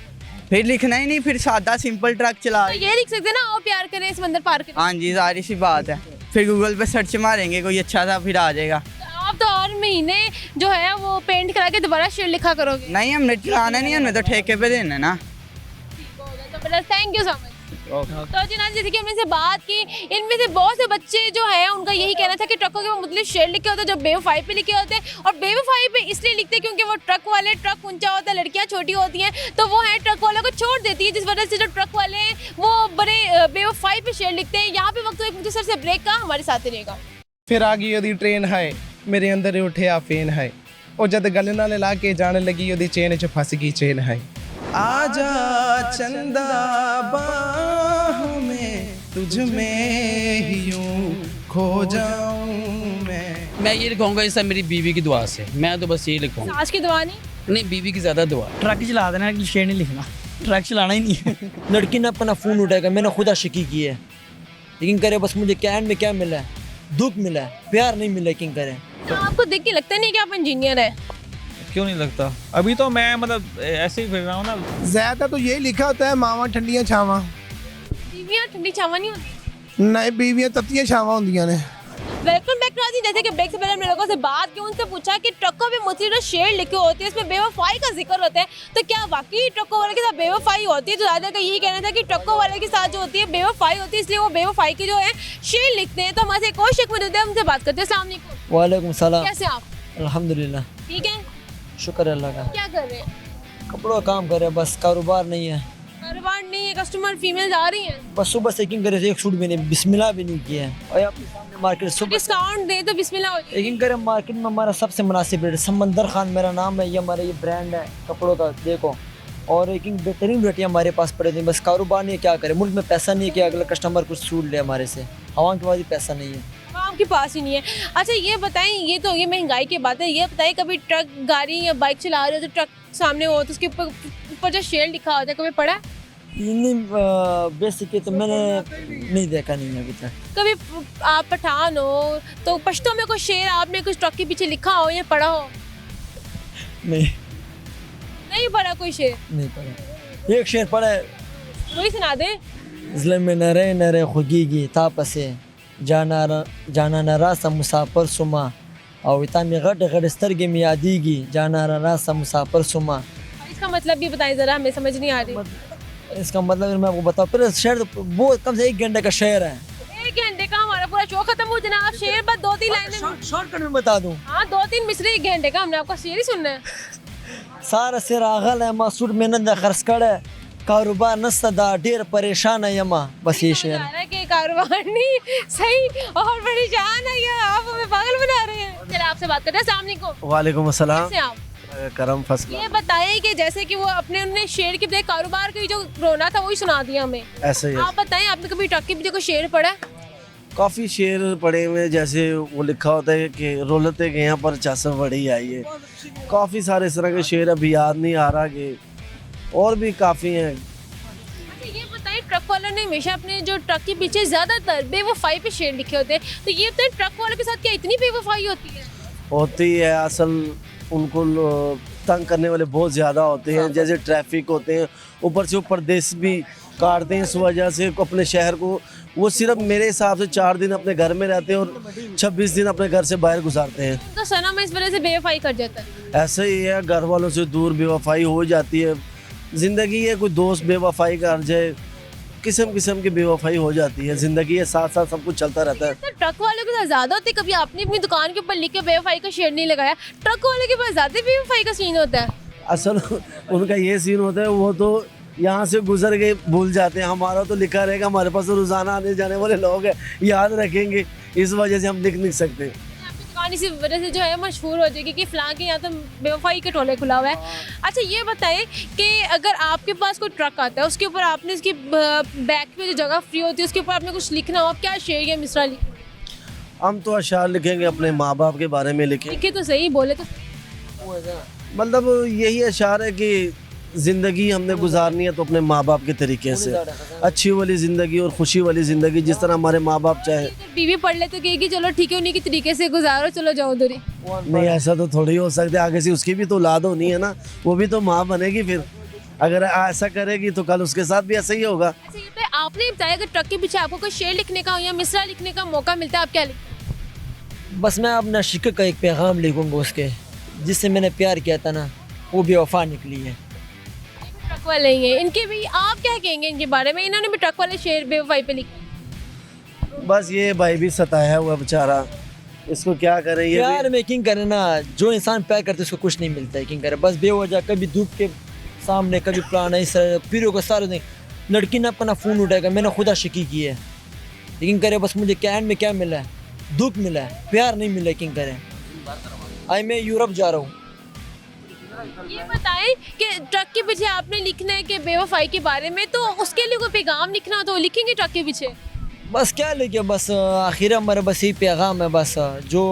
फिर लिखना ही नहीं, फिर सादा सिंपल ट्रक चला। तो ये लिख सकते हैं ना, आओ प्यार करें समंदर पार करें। हाँ जी, जाहिर सी बात है, फिर गूगल पे सर्च मारेंगे कोई अच्छा सा, फिर आ जाएगा। आप तो हर महीने जो है वो पेंट करा के दोबारा शेर लिखा करोगे। नहीं, हमने चलाना नहीं, हमें तो ठेके पे देना ना। Thank you so much. तो जी ना, जैसे कि हमने से बात की, इनमें से बहुत से बच्चे जो है उनका यही कहना था कि ट्रकों के वो मुख्तलिफ शेर लिखे होते हैं जो बेवफाई पे लिखे होते हैं, और बेवफाई पे इसलिए लिखते हैं क्योंकि वो ट्रक वाले, ट्रक ऊंचा होता है, लड़कियां छोटी होती हैं, तो वो है ट्रक वालों को छोड़ देती है, जिस वजह से जो ट्रक वाले हैं वो बड़े बेवफाई पे शेर लिखते हैं। यहाँ पे वक्त एक मुख्तसर से ब्रेक का, हमारे साथ रहेगा। फिर आ गई ਉਹਦੀ ट्रेन है, मेरे अंदर उठिया फेन है, ਉਹ जद गल नाल ला के जाने लगी ਉਹਦੀ चेन च फस गई चेन है। आजा चंदा बाहों में, तुझ में ही यूं खो जाऊं मैं ये लिखवाऊंगा ये सब मेरी बीवी की दुआ से, मैं तो बस ये लिखवाऊंगा। सास की दुआ नहीं? नहीं, बीवी की ज़्यादा दुआ। ट्रक चला देना, शेर नहीं लिखना। ट्रक चलाना ही नहीं है। लड़की ने अपना फ़ोन उठाएगा, मैंने खुद आशिकी की है, लेकिन करे बस मुझे कैन में क्या मिला है, दुख मिला है, प्यार नहीं मिला। लेकिन करें तो आपको देख के लगता नहीं कि आप इंजीनियर है? क्यों नहीं लगता? अभी तो मैं मतलब ऐसे ही फिर रहा हूँ ना। ज्यादा तो यही लिखा होता है, मावा ठंडियां छावा। बीवियाँ ठंडी छावा नहीं होती? नहीं, बीवियां ततियां छावा होंदियां ने। वेलकम बैक राजी। जैसे कि ब्रेक से पहले हमने लोगों से बात की, उनसे पूछा कि ट्रकों में मुख्तलिफ शेर लिखे होते हैं, इसमें बेवफाई का जिक्र होता है, तो क्या वाकई ट्रकों वाले के साथ बेवफाई होती है? तो ज़्यादा का यही कहना था कि ट्रकों वाले के साथ जो होती है बेवफाई होती है, इसलिए वो बेवफाई के जो है शेर लिखते हैं। तो हमारे एक और शेख मौजूद है, हमसे बात करते हैं। अस्सलाम वालेकुम। वालेकुम सलाम। कैसे आप? अल्हम्दुलिल्लाह, ठीक है। शुक्र अल्लाह का। क्या कर रहे हैं? कपड़ों का काम कर रहे हैं, बस कारोबार नहीं है। कारोबार नहीं है, कस्टमर फीमेल आ रही हैं? बस सुबह से किंग करे, एक सूट भी नहीं, बिस्मिल्लाह भी नहीं किया है। और आपके सामने मार्केट सुबह डिस्काउंट दे तो बिस्मिल्लाह हो जाए। यकीन करें मार्केट में हमारा सबसे मुनासिब रेट, समंदर खान मेरा नाम है, ये हमारा ये ब्रांड है कपड़ों का, देखो। और यकीन बेहतरीन रेट हमारे पास पड़े थे, बस कारोबार नहीं है, क्या करें, मुल्क में पैसा नहीं है कि अगला कस्टमर कुछ सूट ले हमारे से, हवा के बाद ही पैसा नहीं है। आपके पास ही नहीं है। अच्छा ये बताएं, ये तो ये महंगाई की बात है, ये बताएं कभी ट्रक गाड़ी या बाइक चला रहे हो तो ट्रक सामने हो तो उसके ऊपर जो शेर लिखा होता है कभी पढ़ा? बेसिकली तो मैंने नहीं देखा नहीं है अभी तक। कभी आप पठान हो तो पश्तो में कोई शेर आपने कुछ ट्रक के पीछे लिखा हो या पढ़ा हो? नहीं पढ़ा कोई शेर? नहीं पढ़ा। एक शेर पढ़ा है, वही सुना दे। ज़िले में नरे नरे खुगीगी तापसे जाना नरासा मुसाफर सुमा और इता में गट गट स्तरगे में यादीगी जाना नरासा मुसाफर सुमा। इसका मतलब भी बताएं जरा, हमें समझ नहीं आ रही। इसका मतलब मैं आपको बताऊँ, पहले शेर तो बहुत कम से 1 घंटे का शेर है। 1 घंटे का हमारा पूरा शो खत्म हो जाना। आप शेर बस 2-3 लाइनें शॉर्टकट में बता दूँ। हाँ 2-3 मिसरे 1 घंटे का, हमने आपका शेर ही सुनना है। सारा सिर आगल है मासूर मेहनत खर्च कर कारोबार नस्दा ढेर परेशान है यमा, बस ये शेर है। कि कारोबार नहीं सही और परेशान है, ये आप हमें पागल बना रहे हैं। चलिए आपसे बात करते हैं। अस्सलाम वालेकुम। वालेकुम अस्सलाम। कैसे आप? करम फर्स्ट ये बताएं कि जैसे कि वो अपने उन्होंने शेर के पीछे कारोबार की जो रोना था वही सुना दिया हमें। ऐसे ही आप बताएं आपने कभी ट्रक के पीछे कोई शेर पढ़ा? काफ़ी शेर पड़े हुए, जैसे वो लिखा होता है कि रोलते के यहाँ पर चासा बड़ी आई है। काफ़ी सारे इस तरह के शेर अभी याद नहीं आ रहा कि और भी काफ़ी हैं। अच्छा ये बताइए, ट्रक वालों ने हमेशा अपने जो ट्रक के पीछे ज़्यादातर बेवफाई पे शेर लिखे होते हैं, तो ये बताइए ट्रक वालों के साथ क्या इतनी बेवफाई होती है? होती है, असल उनको तंग करने वाले बहुत ज़्यादा होते हैं, जैसे ट्रैफिक होते हैं, ऊपर से वो परदेश भी काटते हैं, इस वजह से अपने शहर को वो सिर्फ मेरे हिसाब से 4 दिन अपने घर में रहते हैं और 26 दिन अपने घर से बाहर गुजारते हैं। तो सनम इस वजह से बेवफाई कर जाता है। ऐसे ही है, घर वालों से दूर बेवफाई हो जाती है। ज़िंदगी है, कोई दोस्त बेवफाई कर जाए, किस्म किस्म की बेवफाई हो जाती है। ज़िंदगी है, साथ साथ सब कुछ चलता रहता है। तो ट्रक वालों के साथ ज़्यादा होती है, कभी आपने अपनी दुकान के ऊपर लिख के बेवफाई का शेर नहीं लगाया? ट्रक वाले के पास ज़्यादा बेवफाई का सीन होता है। असल उनका ये सीन होता है, वो तो यहाँ से गुजर गए भूल जाते हैं। हमारा तो लिखा रहेगा, हमारे पास तो रोज़ाना आने जाने वाले लोग हैं, याद रखेंगे, इस वजह से हम लिख नहीं सकते। आपकी दुकान इसी वजह से जो है मशहूर हो जाएगी कि फ़लाँ के यहाँ तो बेवफाई के टोले खुला हुआ है। अच्छा ये बताएं कि अगर आपके पास कोई ट्रक आता है, उसके ऊपर आपने इसकी बैक पे जो जगह फ्री होती है उसके ऊपर आपने कुछ लिखना हो, आप क्या शेर या मिसरा लिखें? हम तो अशार लिखेंगे, अपने माँ बाप के बारे में लिखें। लिखे तो सही, बोले तो मतलब यही अशार है कि ज़िंदगी हमने गुजारनी है तो अपने माँ बाप के तरीके से, अच्छी वाली ज़िंदगी और खुशी वाली ज़िंदगी, जिस तरह हमारे माँ बाप चाहे। बीवी पढ़ ले तो कहेगी चलो ठीक है, उन्हीं के तरीके से गुजारो, चलो जाओ उधर ही। नहीं, ऐसा तो थोड़ी हो सकता है, आगे से उसकी भी तो औलाद होनी है ना, वो भी तो माँ बनेगी। फिर अगर ऐसा करेगी तो कल उसके साथ भी ऐसा ही होगा। आपने बताया कि ट्रक के पीछे आपको कोई शेर लिखने का या मिसरा लिखने का मौका मिलता है, आप क्या लिखते? बस मैं अपना शिक का एक पैगाम लिखूंगा उसके, जिससे मैंने प्यार किया था ना, वो बेवफा निकली है। ट्रक वाले ही हैं, इनके भी आप क्या कहेंगे इनके बारे में? इन्होंने भी ट्रक वाले शेर बेवफाई पे लिखे। बस ये भाई भी सताया हुआ बेचारा, इसको क्या करे। ये प्यार में किंग करे ना, जो इंसान प्यार करते उसको कुछ नहीं मिलता है, किंग करे बस बेवजह, कभी धूप के सामने, कभी प्लान इस पीरों को सारे दिन लड़की ने अपना फ़ोन उठाएगा, मैंने खुदा शिकी की है, लेकिन करे बस मुझे कैन में क्या मिला है, दुख मिला है, प्यार नहीं मिला। किंग करे आई मैं यूरोप जा रहा हूँ। ये बताएं कि ट्रक के पीछे आपने लिखना है कि बेवफाई के बारे में, तो उसके लिए कोई पैगाम लिखना हो तो लिखेंगे ट्रक के पीछे? बस क्या लिखे, बस आखिर हमारा बस यही पैगाम है, बस जो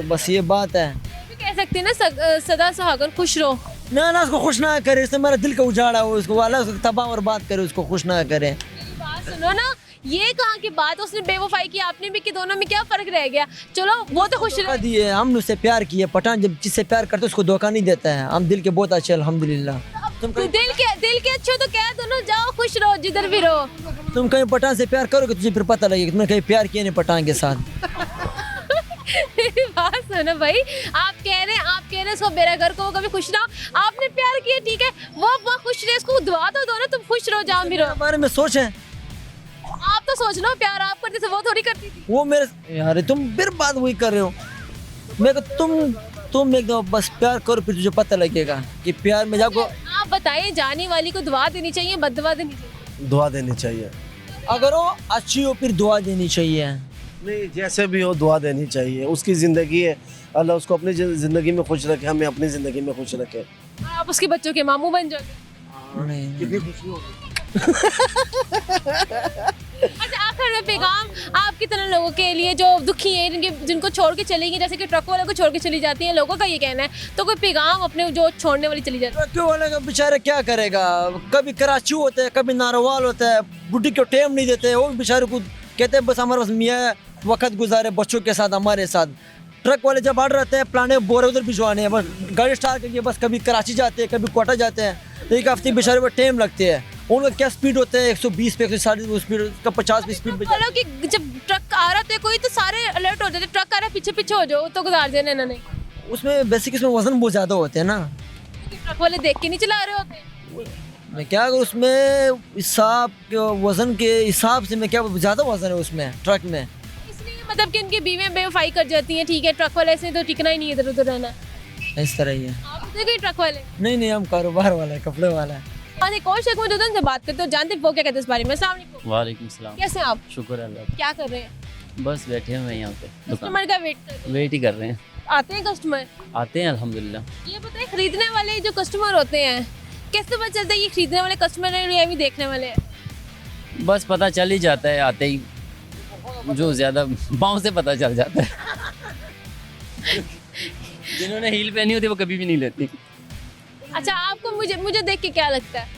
बस ये बात है। कह सकते हैं ना सदा सुहागन खुश रहो। ना उसको खुश ना करे, इसने मेरा दिल का उजाड़ा हो, उसको वाला उसको तबाह और बात करे, उसको खुश ना करे। बात सुनो ना, ये कहाँ की बात, उसने बेवफाई की, आपने भी, कि दोनों में क्या फर्क रह गया? चलो वो तो खुश रहे। दिए हम उससे प्यार किए, पठान जब जिससे प्यार करते उसको धोखा नहीं देता है। हम दिल के बहुत अच्छे अल्हम्दुलिल्लाह। दिल के अच्छे तो क्या, दोनों जाओ खुश रहो जिधर भी रहो। तुम कहीं पठान से प्यार करोगे तुझे फिर पता लगेगा तुमने कहीं प्यार किया नहीं पठान के साथ। बात सुनो भाई, आप कह रहे हैं इसको मेरा घर को, वो कभी खुश रहो, आपने प्यार किया ठीक है, वो खुश रहे, इसको दुआ तो दो ना, तुम खुश रहो जहाँ भी रहो। बारे में सोचे, आप तो सोच लो, प्यार आप करते थे, वो थोड़ी करती थी। वो मेरे यार तुम फिर बात वही कर रहे हो। मैं तुम एकदम बस प्यार करो, फिर तुझे पता लगेगा कि प्यार में जाको। आप बताइए, जाने वाली को दुआ देनी चाहिए, बददुआ देनी चाहिए? दुआ देनी चाहिए। अगर वो अच्छी हो फिर दुआ देनी चाहिए। नहीं, जैसे भी हो दुआ देनी चाहिए, उसकी ज़िंदगी है, अल्लाह उसको अपनी ज़िंदगी में खुश रखे, हमें अपनी ज़िंदगी में खुश रखे। आप उसके बच्चों के मामू बन जाओगे। कितनी खुशी होगी। अच्छा, आखिर में पैगाम आप की तरह लोगों के लिए जो दुखी हैं, जिनको छोड़ के चलेंगे, जैसे कि ट्रक वालों को छोड़ के चली जाती हैं, लोगों का ये कहना है, तो कोई पैगाम अपने जो छोड़ने वाली चली जाती है? ट्रक वाले का बेचारा क्या करेगा, कभी कराची होता है, कभी नारोवाल होता है, बुढ़ी को टाइम नहीं देते, वो बेचारे को कहते हैं बस हमारे पास मियाँ वक्त गुजारे बच्चों के साथ, हमारे साथ। ट्रक वाले जब आर्डर रहते हैं पुराने बोरे उधर भिजवाने हैं, बस गाड़ी स्टार्ट करके बस कभी कराची जाते हैं, कभी कोटा जाते हैं, एक हफ्ते बेचारे पर टाइम लगते हैं। उनका क्या स्पीड होता है, 120 पे 160 स्पीड का 50 पे स्पीड। बोलो कि जब ट्रक आ रहा था कोई तो सारे अलर्ट हो जाते, ट्रक आ रहा है पीछे पीछे हो जाओ, तो गुजार देना इन्होंने। उसमें बेसिक इसमें वजन बहुत ज़्यादा होते हैं ना, ट्रक वाले देख के नहीं चला रहे होते। मैं क्या अगर उसमें हिसाब के वजन के हिसाब से मैं क्या ज़्यादा वजन है उसमें ट्रक में, इसलिए मतलब कि इनकी बीवियां बेवफाई कर जाती हैं। ठीक है, ट्रक वाले ऐसे तो टिकना ही नहीं, इधर उधर रहना। इस तरह ही है। आप देखिए ट्रक वाले नहीं, हम कारोबार वाला है, कपड़े वाला है। आज एक और शेख मौजूद उनसे बात करते हो, जानते हैं वो क्या कहते हैं इस बारे में। अस्सलाम वालेकुम। वालेकुम सलाम। कैसे हैं आप? शुक्र अल्लाह। क्या कर रहे हैं? बस बैठे हुए हैं यहाँ पे, कस्टमर का वेट कर रहे हैं। वेट ही कर रहे हैं। आते हैं कस्टमर? आते हैं अल्हम्दुलिल्लाह। ये बताइए, खरीदने वाले जो कस्टमर होते हैं कैसे पता चलता है ये खरीदने वाले कस्टमर है या भी देखने वाले हैं? बस पता चल ही जाता है आते ही, जो ज़्यादा बाँव से पता चल जाता है। जिन्होंने हील पहनी होती है वो कभी भी नहीं लेती। अच्छा, आपको मुझे देख के क्या लगता है?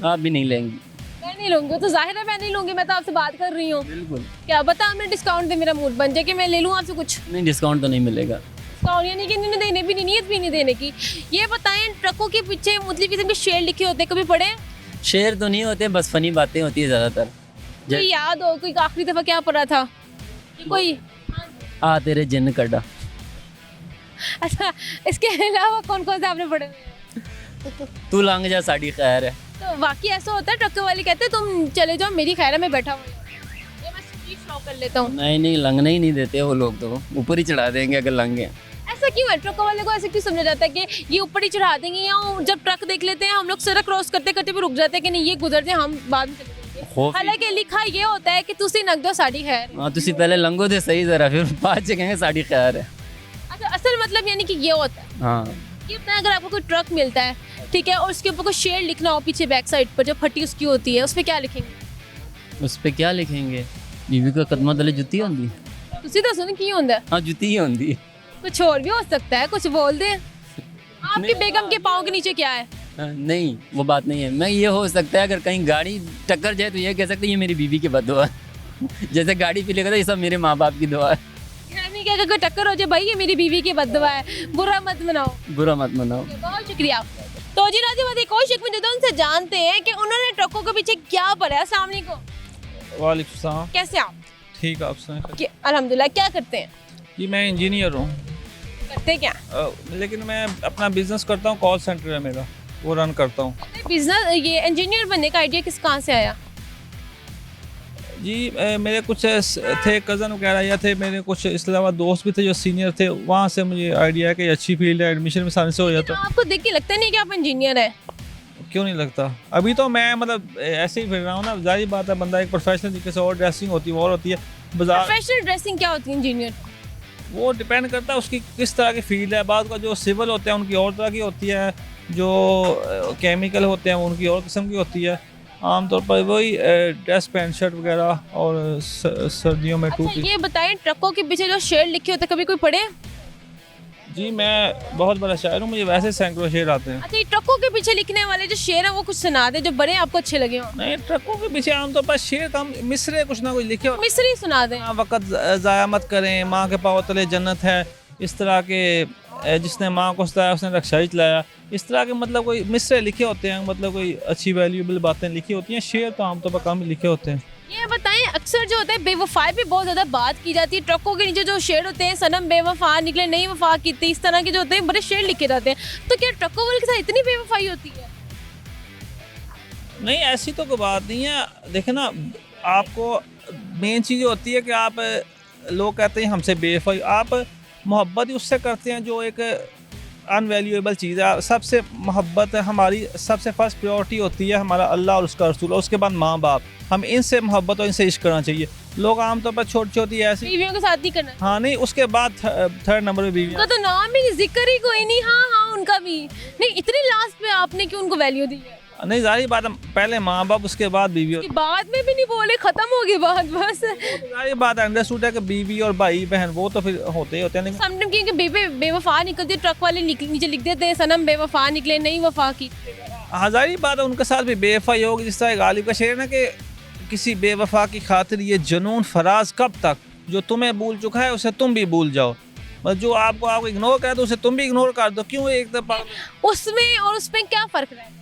आप भी नहीं लेंगी? मैं नहीं लूंगी, तो जाहिर है मैं नहीं लूंगी, मैं तो आपसे बात कर रही हूँ। बिल्कुल। क्या बता, मैं डिस्काउंट दे, मेरा मूड बन जाए कि मैं ले लूँ आपसे कुछ। नहीं, डिस्काउंट तो नहीं मिलेगा। डिस्काउंट यानी कि इन्होंने देने भी नहीं, नीयत भी नहीं देने की। ये बताएं, ट्रकों के पीछे मुख्तलिफ किस्म के शेर लिखे होते हैं, कभी पढ़े? शेर तो नहीं होते, बस फनी बातें होती है ज़्यादातर। कोई याद हो, कोई आखिरी दफ़ा क्या पढ़ा था कोई? आ तेरे जिन्न कड़ा। अच्छा, इसके अलावा कौन कौन से आपने पढ़े? तू लंघ जा साड़ी खैर है। तो वाकई ऐसा होता है, ट्रक वाले कहते हैं तुम चले जाओ, मेरी खैर है, मैं बैठा हुआ हूं। ये मैं स्पीड शो कर लेता हूँ। नहीं, लंघने ही नहीं देते वो लोग, तो ऊपर ही चढ़ा देंगे अगर लंघे। ऐसा क्यों है? ट्रक वाले को ऐसे क्यों समझा जाता है कि ये ऊपर ही चढ़ा देंगे, या जब ट्रक देख लेते हैं हम लोग सड़क क्रॉस करते करते भी रुक जाते हैं कि नहीं ये गुजर जाए, हम बाद में चले जाएंगे। हालांकि लिखा ये होता है कि तुसी नक दो साड़ी खैर। हाँ, तुसी पहले लंघो थे सही जरा, फिर बाद से कहेंगे साड़ी खैर है। अच्छा, असल मतलब यानी कि ये होता है। हाँ। ये बताएं, अगर आपको कोई ट्रक मिलता है, ठीक है, और उसके ऊपर कोई शेर लिखना हो पीछे बैक साइड पर, जो फटी उसकी होती है, उस पर क्या लिखेंगे? उस पर क्या लिखेंगे? बीवी का कदमा तले जुत्ती होंगी। तुसी तो सुन की होंदा? हाँ, जुत्ती ही होंगी। कुछ और भी हो सकता है, कुछ बोल दे। आपकी बेगम के पाँव के नीचे क्या है? नहीं, वो बात नहीं है। मैं ये हो सकता है अगर कहीं गाड़ी टक्कर जाए तो ये कह सकते हैं ये मेरी बीवी की बद्दुआ है। जैसे गाड़ी पी लेगा तो ये सब मेरे माँ बाप की दुआ है। यानी कि अगर कोई टक्कर हो जाए, भाई ये मेरी बीवी की बद्दुआ है, बुरा मत मनाओ। बुरा मत मनाओ। बहुत शुक्रिया। तो जी नाज़रीन, एक और शेख मौजूद उनसे जानते हैं कि उन्होंने ट्रकों के पीछे क्या पढ़ा है। अस्सलाम वालेकुम। वालेकुम सलाम। कैसे आप? ठीक है, आप सुनाएं। अल्हम्दुलिल्लाह। क्या करते हैं? जी मैं इंजीनियर हूँ। करते क्या? लेकिन मैं अपना बिजनेस करता हूँ, कॉल सेंटर है मेरा, वो रन करता हूँ। बिजनेस, ये इंजीनियर बनने का आइडिया कहाँ से आया? जी मेरे कुछ थे कज़न वगैरह या थे मेरे कुछ, इसके अलावा दोस्त भी थे जो सीनियर थे, वहाँ से मुझे आइडिया है कि अच्छी फील्ड है, एडमिशन में आसानी से हो जाता। आपको देख के लगता नहीं कि आप इंजीनियर हैं? क्यों नहीं लगता? अभी तो मैं मतलब ऐसे ही फिर रहा हूँ ना, जाहिर बात है, बंदा एक प्रोफेशनल तरीके से, और ड्रेसिंग होती है और होती है बाजार। प्रोफेशनल ड्रेसिंग क्या होती है इंजीनियर? वो डिपेंड करता है उसकी किस तरह की फील्ड है। बाद का जो सिविल होते हैं उनकी और तरह की होती है, जो केमिकल होते हैं उनकी और किस्म की होती है। आमतौर पर वही ड्रेस पैंट शर्ट वगैरह, और सर्दियों में टोपी। ये बताएं, ट्रकों के पीछे जो शेर लिखे होते हैं, कभी कोई पढ़े? जी मैं बहुत बड़ा शायर हूँ, मुझे वैसे सैकड़ों शेर आते हैं। अच्छा, ये ट्रकों के पीछे लिखने वाले जो शेर हैं वो कुछ सुना दे, जो बड़े आपको अच्छे लगे हों। नहीं, ट्रकों के पीछे आमतौर पर शेर कम मिसरे कुछ ना कुछ लिखे हो। मिसरी सुना दें। वक़्त ज़ाया मत करें, माँ के पाँव तले जन्नत है, इस तरह के, जिसने माँ को सताया उसने रक्षा चलाया, इस तरह के मतलब कोई मिसरे लिखे होते हैं, मतलब कोई अच्छी वैल्यूएबल बातें लिखी होती हैं। शेर तो आमतौर पर कम लिखे होते हैं। ये बताएं, अक्सर जो होता है बेवफाई पे बहुत ज़्यादा बात की जाती है। ट्रकों के नीचे जो शेर होते हैं, सनम बेवफा निकले नहीं वफा की थी, इस तरह के जो होते हैं बड़े शेर लिखे जाते हैं। तो क्या ट्रकों वाले के साथ इतनी बेवफाई होती है? नहीं, ऐसी तो कोई बात नहीं है। देखे ना, आपको मेन चीज़ होती है कि आप, लोग कहते हैं हमसे बेवफाई, आप मोहब्बत ही उससे करते हैं जो एक अनवैल्यूएबल चीज़ है। सबसे मोहब्बत हमारी सबसे फर्स्ट प्रायोरिटी होती है हमारा अल्लाह और उसका रसूल, और उसके बाद माँ बाप। हम इनसे मोहब्बत और इनसे इश्क करना चाहिए। लोग आमतौर पर छोटी छोटी ऐसी बीवियों के साथ नहीं करना। हाँ नहीं, उसके बाद थर्ड नंबर पे बीवी। उनका तो नाम ही जिक्र ही कोई नहीं। हाँ हाँ उनका भी नहीं, इतनी लास्ट पे आपने क्यों उनको वैल्यू दी है? नहीं, जाहिर बात है, पहले माँ बाप उसके बाद बीवी। उसके बाद में भी नहीं बोले, खत्म हो गई बात बस। जाहिर बात है, अंडरस्टूड है कि बीवी और भाई बहन वो तो फिर होते ही होते हैं। समटाइम क्योंकि बेवफा निकलती, ट्रक वाले नीचे लिख देते हैं सनम बेवफा निकले, नहीं वफा की। हाँ जाहिर बात है, उनके साथ भी बेवफाई होगी। जिस तरह गालिब का शेर है ना कि किसी बेवफा की खातिर ये जुनून फराज कब तक, जो तुम्हें भूल चुका है उसे तुम भी भूल जाओ। बस जो आपको इग्नोर करे तो उसे तुम भी इग्नोर कर दो। क्यों एक दफा उसमें और उसमें क्या फर्क है?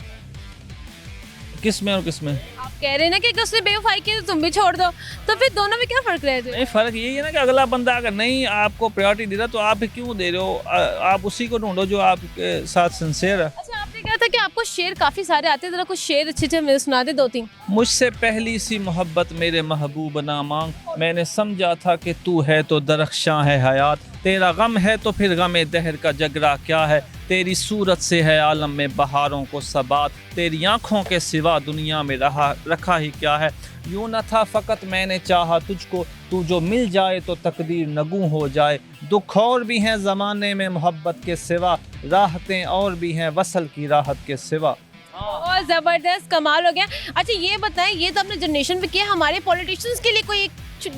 किस में और किस में? आप कह रहे हैं ना कि उसने बेवफाई की तो तुम भी छोड़ दो, तो फिर दोनों में क्या फर्क रह जाए? नहीं, फर्क यही है ना कि अगला बंदा अगर नहीं आपको प्रायोरिटी दे रहा तो आप क्यों दे रहे हो? आप उसी को ढूंढो जो आपके साथ सिंसियर है। अच्छा, आपने कहा था कि आपको शेर काफी सारे आते हैं, जरा कुछ शेर अच्छे अच्छे मुझे सुना दे, 2-3। मुझसे पहली सी मोहब्बत मेरे महबूब ना मांग, मैंने समझा था कि तू है तो दरख्शां है हयात, तेरा गम है तो फिर गमे दहर का जगरा क्या है, तेरी सूरत से है आलम में बहारों को सबात, तेरी आँखों के सिवा दुनिया में रखा ही क्या है, यूँ न था फ़कत मैंने चाहा तुझको, तू जो मिल जाए तो तकदीर नगू हो जाए, दुख और भी हैं ज़माने में मोहब्बत के सिवा, राहतें और भी हैं वसल की राहत के सिवा। और ज़बरदस्त, कमाल हो गया। अच्छा ये बताएं, ये तो अपने जनरेशन पे किया, हमारे पॉलिटिशियंस के लिए कोई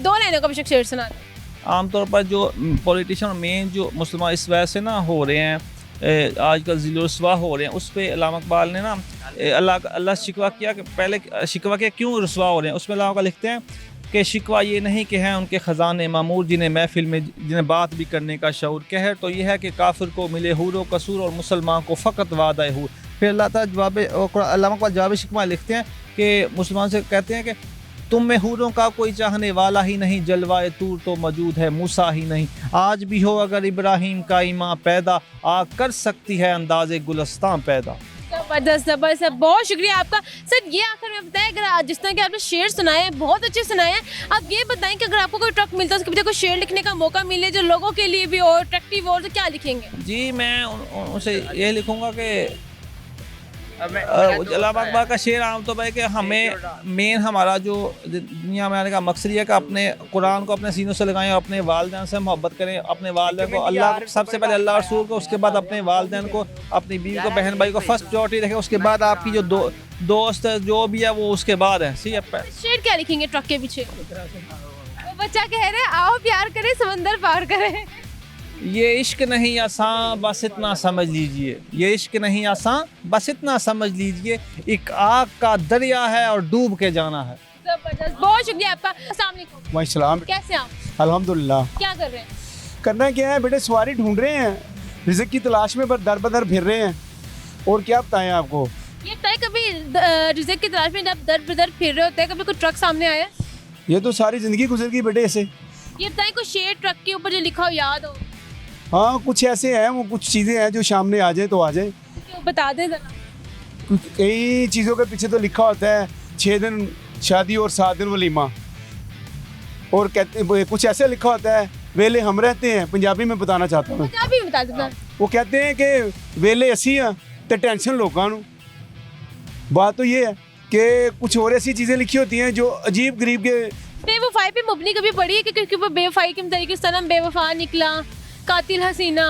2 लाइनों का बेशक शेर सुना दें। आमतौर पर जो पॉलिटिशियन मेन जो मुसलमान इस वजह से ना हो रहे हैं, आजकल ज़िल-ओ-रसवा हो रहे हैं, उस पे अल्लामा इकबाल ने ना अल्लाह शिकवा किया कि पहले शिकवा किया क्यों रसवा हो रहे हैं। उसमें अल्लाह का लिखते हैं कि शिकवा ये नहीं कि हैं उनके ख़जाने मामूर जिन्हें महफिल में जिन्हें बात भी करने का शऊर, कहर तो यह है कि काफिर को मिले हूर व कसूर और मुसलमान को फ़कत वादा हूर। फिर अल्लाह ताला अल्लामा इकबाल जवाब शिकवा लिखते हैं कि मुसलमान से कहते हैं कि तुम में हूरों का कोई चाहने वाला ही नहीं, जलवाए तूर तो मौजूद है मूसा ही नहीं, आज भी हो अगर इब्राहिम का ईमान पैदा, आग कर सकती है अंदाज़े गुलस्तां पैदा। ज़बरदस्त ज़बरदस्त, बहुत शुक्रिया आपका सर। ये आखिर में बताएं, अगर जिस तरह के आपने शेर सुनाए हैं बहुत अच्छे सुनाए हैं, आप ये बताएं कि अगर आपको कोई ट्रक मिलता है उसके पीछे कोई शेर लिखने का मौका मिले जो लोगों के लिए भी और अट्रैक्टिव हो, तो क्या लिखेंगे? जी मैं उनसे ये लिखूँगा कि अल्लामा इकबाल का शेर आमतौर पर कि हमें मेन हमारा जो दुनिया में आने का मकसद है कि अपने कुरान को अपने सीनों से लगाएं और अपने वालिदैन से मोहब्बत करें। अपने वालिदैन को अल्लाह सबसे पहले अल्लाह रसूल को, उसके बाद अपने वालिदैन को, अपनी बीवी को, बहन भाई को फर्स्ट प्रायोरिटी रखें, उसके बाद आपकी जो दोस्त जो भी है वो उसके बाद है। सी शेर क्या लिखेंगे ट्रक के पीछे? वो बच्चा कह रहे आओ प्यार करें समंदर पार करें। ये इश्क नहीं आसान बस इतना समझ लीजिए, ये इश्क नहीं आसान बस इतना समझ लीजिए, एक आग का दरिया है और डूब के जाना है। जबरदस्त, बहुत शुक्रिया आपका। अस्सलाम वालेकुम। वालेकुम। कैसे आप? अल्हम्दुलिल्लाह। क्या कर रहे हैं? करना क्या है बेटे, सवारी ढूंढ रहे हैं, रिज़्क़ की तलाश में दर बदर फिर रहे हैं। और क्या बताएं आपको? ये बताएं, कभी रिज़्क़ की तलाश में जब दर बदर फिर रहे होते हैं, कभी कोई ट्रक सामने आया? ये तो सारी ज़िंदगी गुजर गई बेटे ऐसे। ये बताएं, कोई शेर ट्रक के ऊपर जो लिखा हो याद हो? हाँ कुछ ऐसे हैं, वो कुछ चीज़ें हैं जो सामने आ जाए तो आ जाए। बता दें ज़रा। कई चीज़ों के पीछे तो लिखा होता है 6 दिन शादी और 7 दिन वलीमा, और कहते कुछ ऐसे लिखा होता है वेले हम रहते हैं, पंजाबी में बताना चाहता हूँ। पंजाबी में बता देना। वो कहते हैं कि वेले असी हाँ तो टेंशन लोगों को। बात तो ये है कि कुछ और ऐसी चीज़ें लिखी होती हैं जो अजीब गरीब के। बेवफाई पे मुबनी कभी पढ़ी है कि क्योंकि वो बेवफाई के तरीके से सनम बेवफा निकला, कातिल हसीना?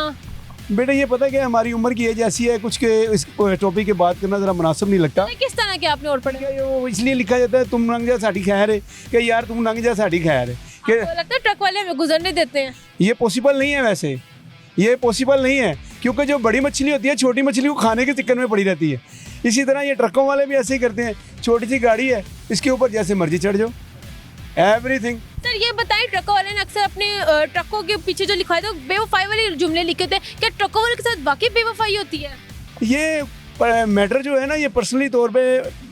बेटा ये पता कि हमारी उम्र की एज ऐसी है कुछ के इस टॉपिक की बात करना ज़रा मुनासिब नहीं लगता। किस तरह के आपने और पढ़े? वो इसलिए लिखा जाता है तुम लंघ जा साड़ी खैर है, कि यार तुम लंघ जा साड़ी खैर है, कि लगता है ट्रक वाले हमें गुजरने देते हैं। ये पॉसिबल नहीं है, वैसे ये पॉसिबल नहीं है, क्योंकि जो बड़ी मछली होती है छोटी मछली को खाने के चक्कर में पड़ी रहती है। इसी तरह ये ट्रकों वाले भी ऐसे ही करते हैं, छोटी सी गाड़ी है इसके ऊपर जैसे मर्जी चढ़ जाओ, एवरीथिंग। सर ये बताएं, ट्रकों वाले ने अक्सर अपने ट्रकों के पीछे जो लिखा है तो बेवफाई वाले जुमले लिखे थे, क्या ट्रकों वाले के साथ वाकई बेवफाई होती है? ये मैटर जो है ना, ये पर्सनली तौर पे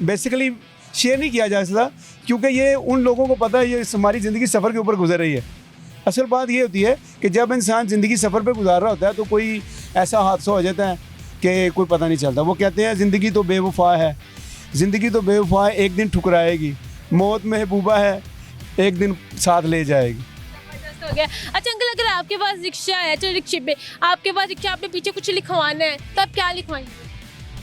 बेसिकली शेयर नहीं किया जा सकता, क्योंकि ये उन लोगों को पता है ये हमारी ज़िंदगी सफ़र के ऊपर गुजर रही है। असल बात ये होती है कि जब इंसान ज़िंदगी सफ़र पे गुजार रहा होता है तो कोई ऐसा हादसा हो जाता है कि कोई पता नहीं चलता। वो कहते हैं ज़िंदगी तो बेवफा है, ज़िंदगी तो बेवफा है, एक दिन ठुकराएगी, मौत महबूबा है, एक दिन साथ ले जाएगी। हो गया। अच्छा अंकल, अगर आपके पास रिक्शा है, चलो रिक्शे पे आपके पास रिक्शा, आपने पीछे कुछ लिखवाना है तो आप क्या लिखवाएंगे?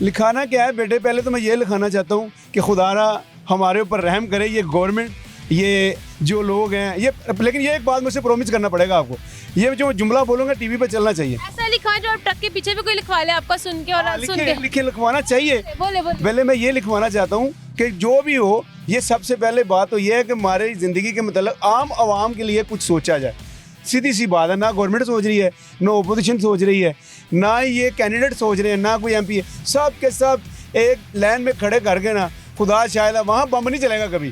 लिखाना क्या है बेटे, पहले तो मैं ये लिखाना चाहता हूँ कि खुदारा हमारे ऊपर रहम करे, ये गवर्नमेंट ये जो लोग हैं ये, लेकिन ये एक बात मुझसे प्रॉमिस करना पड़ेगा आपको, ये जो जुमला बोलूँगा टीवी पे चलना चाहिए। ऐसा लिखा है जो आप ट्रक के पीछे भी कोई लिखवा ले आपका सुन के और सुन के लिखे लिखवाना चाहिए। बोले बोले। पहले मैं ये लिखवाना चाहता हूँ कि जो भी हो, ये सबसे पहले बात तो ये है कि हमारी ज़िंदगी के मतलब आम आवाम के लिए कुछ सोचा जाए। सीधी सी बात है, ना गवर्नमेंट सोच रही है, ना ओपोजिशन सोच रही है, ना ही ये कैंडिडेट सोच रहे हैं, ना कोई एमपी है। सब के सब एक लाइन में खड़े करके ना, खुदा शायद वहाँ बम नहीं चलेगा कभी,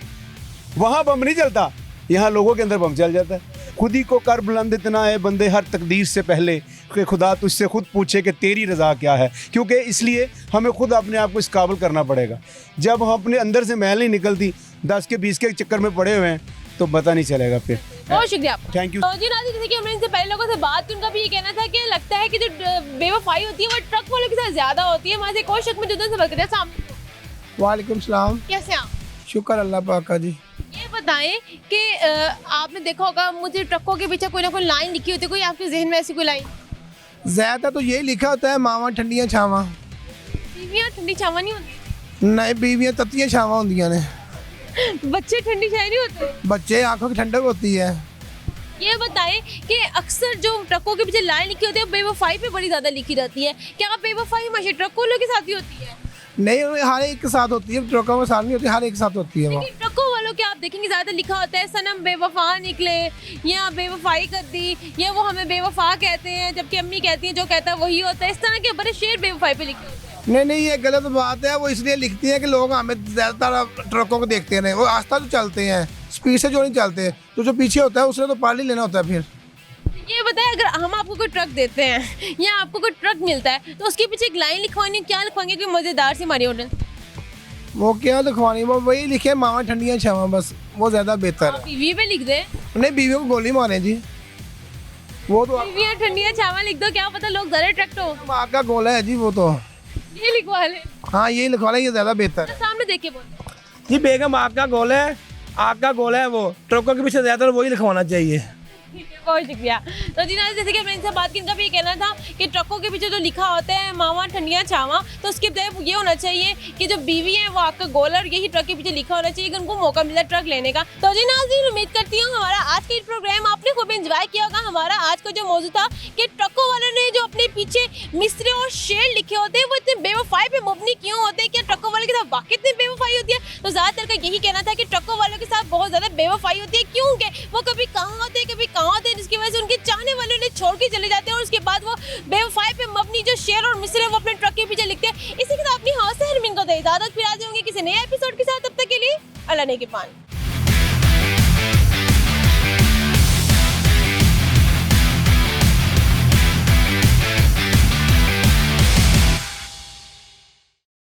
वहाँ बम नहीं चलता, यहाँ लोगों के अंदर बम चल जाता है। खुद ही को कर बुलंद इतना है बंदे हर तकदीर से पहले कि खुदा तुझसे खुद पूछे कि तेरी रज़ा क्या है, क्योंकि इसलिए हमें खुद अपने आप को इस काबिल करना पड़ेगा। जब हम अपने अंदर से मैल नहीं निकलती, 10 के 20 के चक्कर में पड़े हुए हैं, तो पता नहीं चलेगा फिर। बहुत शुक्रिया आपका। Thank you. तो जी नाज़रीन, जैसे कि हमने इनसे पहले लोगों से बात की, उनका भी ये कहना था कि लगता है कि जो बेवफाई होती है वो ट्रक वालों के साथ ज़्यादा होती है। हमारे से कोई शक में जुदा से बात करते हैं। सामने वालेकुम सलाम। कैसे हैं आप? शुक्र अल्लाह पाक का जी। ये बताएं कि आपने देखा होगा मुझे ट्रकों के पीछे कोई ना कोई लाइन लिखी होती है, कोई आपके जहन में ऐसी कोई लाइन? ज़्यादा तो यही लिखा होता है, मावा ठंडियाँ छावा। बीवियाँ ठंडी छावा नहीं होती? नहीं, बीवियाँ तत्तियाँ छावा होंदियां ने। बच्चे ठंडी छाया नहीं होते? बच्चे आंखों की ठंडक होती है। ये बताएं कि अक्सर जो ट्रकों के पीछे लाइन लिखी होती है बेवफाई पे बड़ी ज़्यादा लिखी रहती है। क्या बेवफाई हमेशा ट्रकों वालों के साथ ही होती है? नहीं, हर एक के साथ होती है, ट्रकों में साथ नहीं होती, हर एक के साथ होती है वो। लेकिन ट्रकों वालों के आप देखेंगे ज़्यादा लिखा होता है सनम बेवफा निकले, या बेवफाई कर दी, या वो हमें बेवफा कहते हैं, जबकि अम्मी कहती हैं जो कहता है वही होता है। इस तरह के बड़े शेर बेवफाई पे लिखे होते हैं। नहीं नहीं, ये गलत बात है। वो इसलिए लिखती है कि लोग हमें ज़्यादातर ट्रकों को देखते रहे। वो आस्था तो चलते हैं, स्पीड से जो नहीं चलते, तो जो पीछे होता है उसने तो पार ही लेना होता है। फिर ये बताएं, अगर हम आपको कोई ट्रक देते हैं या आपको कोई ट्रक मिलता है तो उसके पीछे एक लाइन लिखवानी, क्या लिखवाएंगे कोई मज़ेदार सी हमारी ऑडियंस? वो क्या लिखवानी, वो वही लिखे मावा ठंडियाँ छावा, बस वो ज़्यादा बेहतर है। बीवी पे लिख दे। नहीं, बीवियों को गोली मारे जी, वो तो बीवियाँ ठंडियाँ छावा लिख दो, क्या पता लोग ज़रा ट्रैक्ट हो। माँ का गोला है जी, वो तो ये लिखवा ले। हाँ, यही लिखवा ले, ये ज़्यादा बेहतर है। सामने देख के बोल जी, बेगम आग का गोला है, आग का गोला है, वो ट्रकों के पीछे ज़्यादातर वही लिखवाना चाहिए। बहुत शुक्रिया। तो जी नाज़रीन, जैसे कि हमने इनसे बात की, इनका भी ये कहना था कि ट्रकों के पीछे जो लिखा होता है मावा ठंडियाँ छावा, तो उसके बजाय ये होना चाहिए कि जो बीवी है वो आपका गोला, और यही ट्रक के पीछे लिखा होना चाहिए कि उनको मौका मिला ट्रक लेने का। तो जी नाज़रीन, उम्मीद करती हूँ हमारा आज का प्रोग्राम आपने खूब एंजॉय किया होगा। हमारा आज का जो मौजूद था कि ट्रकों वालों ने जो अपने पीछे मिसरे और शेर लिखे होते हैं वो इतने बेवफाई पे मुबनी क्यों होते हैं, क्या ट्रकों वालों के साथ वाकई इतनी बेवफाई होती है? तो ज़्यादातर का यही कहना था कि ट्रकों वालों के साथ बहुत ज़्यादा बेवफाई होती है, क्योंकि वो कभी कहाँ होते हैं कभी कहाँ होते हैं, जिसकी वजह से उनके चाहने वाले उन्हें छोड़ के चले जाते हैं, और उसके बाद वो बेवफाई पे मबनी जो शेर और मिसरे वो अपने ट्रक के पीछे लिखते हैं। इसी के साथ अपनी हाथ से हरमिन को दे इजाजत, फिर आ जाएंगे किसी नए एपिसोड के साथ। तब तक के लिए अल्लाह ने के पान।